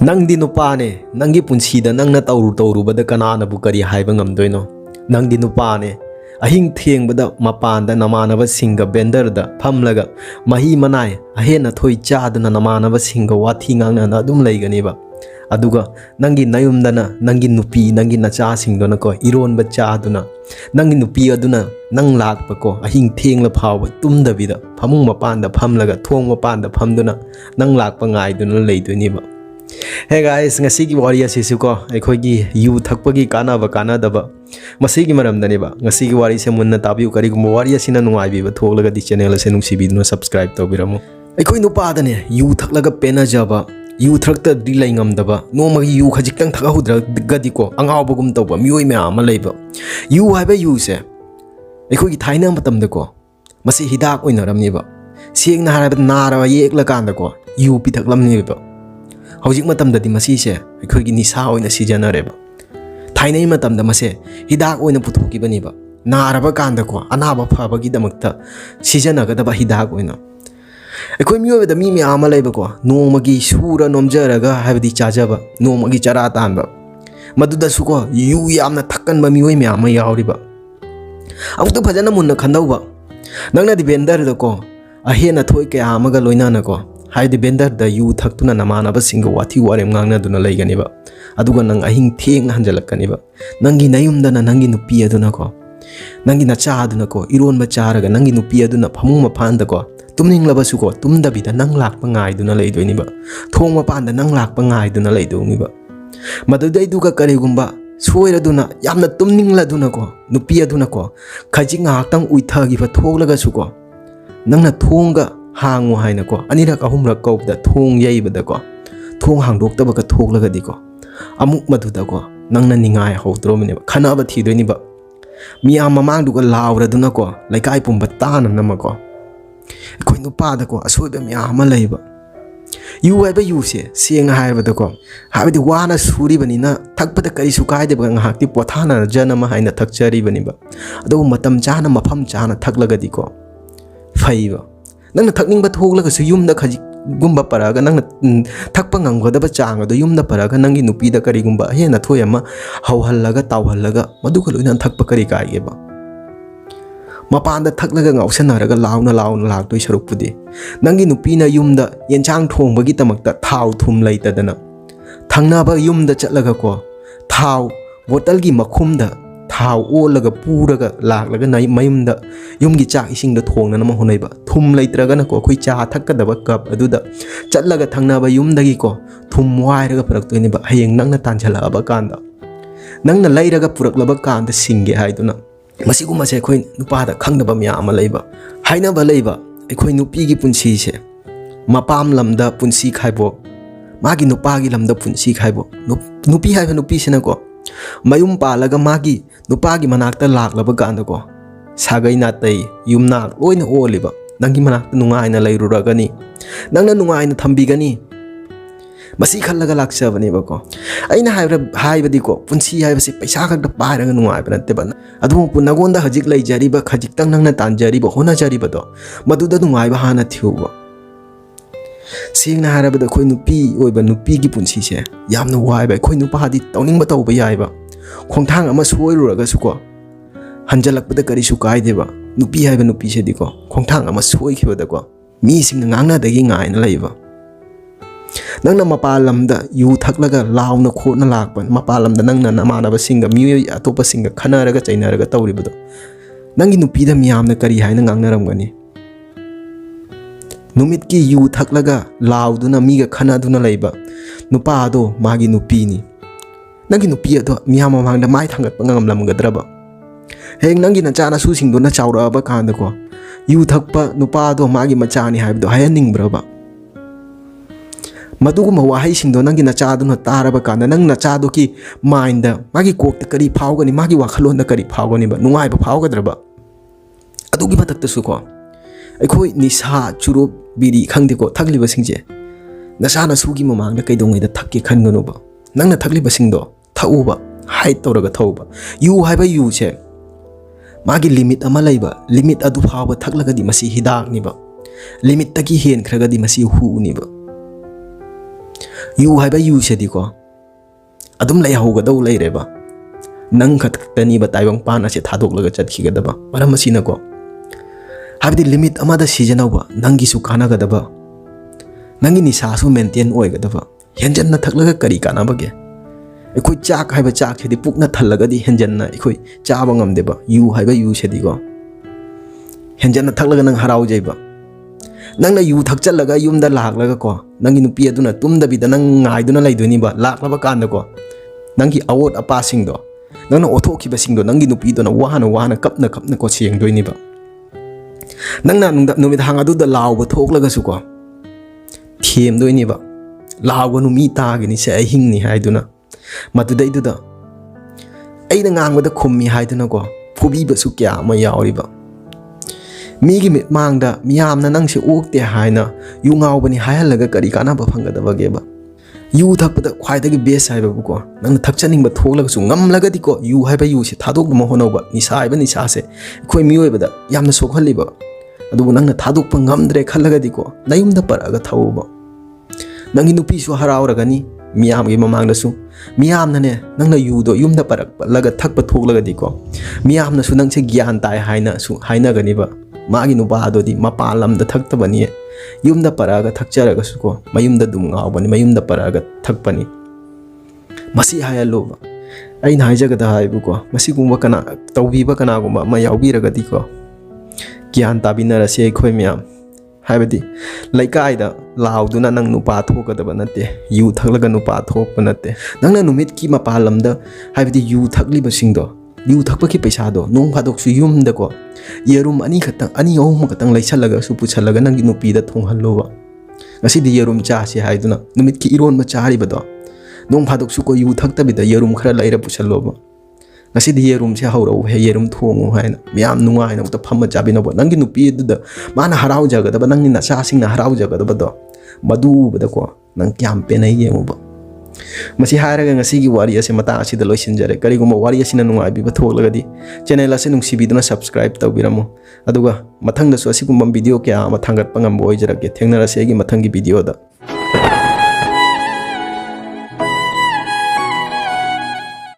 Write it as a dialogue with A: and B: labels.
A: Nangdi nupane, nangi punsida nangna taurubada kananabu kari haiba ngamdoino. Nangdi nupane, ahing thiengbada mapanda namanaba singa benderda phamlaga mahi manai ahena thoi chaduna namanaba singa wathi ngangna adum leiganiba. Aduga nangi nayumdana nangi nupi nangi nacha singdona ko ironba chaduna nangi nupi aduna nang lakpa ko ahing thiengla phawa tumdabida phamung mapanda phamlaga thong mapanda phamduna nang lakpa ngaiduna leidoiniba. Hey guys, ngasi ki wari asisu ko akhoi gi yu thakpa gi kanaba kanadaba masi gi maramdaniba ngasi gi wari se munna tabiu kari gum wari asina nungai bi thoglaga di channel ase nungsi bi no subscribe tawbiramu akhoi nupa dane yu thaklaga pena jaba yu thrakta di lai ngamdaba noma gi yu khajik tang thaka hudra gadi ko angau bagum tawba mioi me ama leiba yu haiba yu se akhoi gi thaina matam da ko masi hidak oina ramniba sieng na haraba nara yekla kanda ko yu pi thaklamniba Hojik matamdadi masise akhoi gi nisa oina sijanareba thainai matamda mase hidak oina puthokibaniba naraba kanda ko anaba phabagi damakta sijanagadaba hidak oina akhoi miyoda mi ama leiba ko nomagi sura nomjaraga habdi chajaba nomagi chara tanba maduda suko yu yamna thakkanba miyoi me ama yawriba amutu phajana munna khandauba nangna di vendor da ko ahena thoi ke amaga loinana ko Haidi bender da yu thaktuna namanaba singa wathi warem ngangna duna leiganiba aduga nang ahing theng hanjalakaniba nangi nayumdana nangi nupi aduna ko nangi nacha aduna ko ironba charaga nangi nupi aduna phamung maphanda ko tumninglaba su ko tumdabida nang lakpa ngai duna leidoiniba thong mapanda nang lakpa ngai duna leidoniba madudai duga karigumba soiraduna yamna tumningladuna ko nupi aduna ko khaji ngaktang uithagi ba thoglaga su ko nangna thonga hangu haina ko anirak ahumrak kaupda thong yaibada ko thong hangdoktaba ka thoglagadi ko amuk maduda ko nangna ningai hautromine khanaba thidoni ba miyam mamang duga lawraduna ko laikai pumba tana nama ko koi nupada ko asoiba miyam leiba yu haiba yu se sieng haibada ko habidi wana suri bani na thakpada kari sukai de bang hakti pothana janama haina thakchari bani ba adu matam chana mafam chana thaklagadi ko faiba nang thakning ba thoglaga su yumda khaji gumba paraga nang thakpa ngamgodaba changa do yumda paraga nangi nupi da kari gumba he na thoyama hawhallaga tawhallaga maduka loina thakpa kari kai geba mapanda thaklaga ngausanaraga launa laktoi sarupudi nangi nupi na yumda yenchang thongbagi tamakta thaw thum leitadana thangnaba yumda chatlaga ko thaw bottle gi makhumda thaw olaga puraga laklaga nai mayumda yumgi chak ising da thongna nama honaiba thum leitraga na ko khoi cha thakadaba cup aduda chatlaga thangnaba yumdagi ko thum wairaga puraktoini ba hayeng nangna tanjhalaba kanda nangna leiraga puraklaba kanda singge haiduna masiguma se khoi nupada khangdaba mya ama leiba haina ba leiba khoi nupi gi punsi se mapam lamda punsi khaibo magi nupagi lamda punsi khaibo nupi haiba nupi sina ko mayum palaga magi nupagi manakta laklaba kanda ko sagai natai yumna loina oliba nangi manakta nungaina leiruragani nangna nungaina thambigani masi khallaga laksabani ba ko aina haibadi ko punsi haibasi paisa khakta pairaga nungai banate ban adu punagonda hajik leijari ba khajik tang nangna tanjari ba hona jari ba do maduda nungai ba hana thiuba Singna harabada khoi nupi oiba nupi gi punsi se yamna waiba khoi nupa hadi tawningba tawba yaiba khongthang ama soiruraga su ko hanjalakpada kari su kai deba nupi haiba nupi se diko khongthang ama soikhibada ko mi singna ngangna dagi ngaina leiba nangna mapalamda yu thaklaga launa khona lakpan mapalamda nangna namanaba singa mi atopa singa khanaraga chainaraga tawribado nangi nupi da miyamna kari haina ngangnaramgani Numit ki yu thaklaga lauduna miga khanaduna leiba nupa do magi nupi ni nangi nupi ado miyama mangda mai thangat pangamlamgadraba heng nangi na chana su singdona chawraba kanda ko yu thakpa nupa do magi machani haibdo hayaning braba maduguma wahai singdo nangi na chaduna taraba kanda nang na chado ki minda magi kokta kari phawgani magi wakhalonda kari phawgani ba nungai ba phawgadraba adugi batakta su ko akhoi nisa churu biri khangde ko thakliba singje nasana sugi mamang da kaidongai da thakke khangano ba nangna thakliba singdo thauba hide tawraga thauba yu haiba yu che magi limit ama leiba limit adu phawa thaklaga di masi hidak ni ba limit taki hen khraga di masi hu ni ba yu haiba yu sediko adum lay haugadau leireba nang khattani ba taibang pan ase thadok laga chatkhigedaba maram asina ko habdi limit amada sijanauba nangi su kanagadaba nangi nisa su maintain oigadaba henjanna thaklaga kari kanabage ekhoi chak haiba chak sedi pukna thallagadi henjanna ekhoi chaba ngamdeba yu haiba yu sediko henjanna thaklaga nang harau jaiba nangna yu thakchalaga yumda laklaga ko nangi nupi aduna tumdabida nang ngaiduna laiduni ba laklaba kanda ko nangi awot apa singdo nangna othokhiba singdo nangi nupi dona wahana kapna ko sengdoini ba nangna numit hangadu da lawba thoklaga su ko themdoini ba lawba numi tagini se ahingni haiduna matudaiduda aina ngangwada khummi haiduna ko phubiba su kya ma yauriba migi mit mangda miyamna nangse okte haina yu ngawbani hayalaga kari kana ba phangadaba geba yu thakpada khwaidagi best haiba ko nang thakchaning ba thoklaga su ngamlaga diko yu haiba yu se thadok ma honoba nisa haiba nisa se khoi miyoibada yamna sokhaliba adu nangna thadok pa ngamdre khallaga diko nayumda paraga thawba nangi nupi su harauragani miyamgi mamangda su miyamna ne nangna yu do yumda parak laga thakpa thoklaga diko miyamna su nangse gyan tai haina su haina gani ba magi nuba adodi mapa lamda thaktabani yumda paraga thakcharaga su ko mayumda dum ngawbani mayumda paraga thakpani masi hayaloba aina haijagada haibu ko masi gumba kana tawbiba kana gumba ma yaubiraga diko gyan tabinara se khoi miyam haibadi laikaida lauduna nang nupa thokadaba nate yu thaklaga nupa thokpa nate nangna numit ki mapa lamda haibadi yu thakliba singdo yu thakpa ki paisa do nong phadok su yum da ko yerum ani khatang ani ohum khatang laisalaga su puchalaga nang nupi da thonghalloba ngasi di yerum cha si haiduna numit ki iron ma chari bado nong phadok su ko yu thakta bida yerum khara laira puchalloba ngasi di yerum se hauro he yerum thongu haina miyam nungai na ta phamma chabina bo nang nupi da mana harau jaga da nang na sa sing na harau jaga da bado madu bada ko nang kyam pe nai yenguba masi hairaga ngasi gi wari ase mata asi da loisinjare kariguma wari asina nungai bi batholagadi channel ase nungsibiduna subscribe tawbiramo aduga mathangda su asigumba video kya mathangat pangam boy jarage thengnara se gi mathangi video da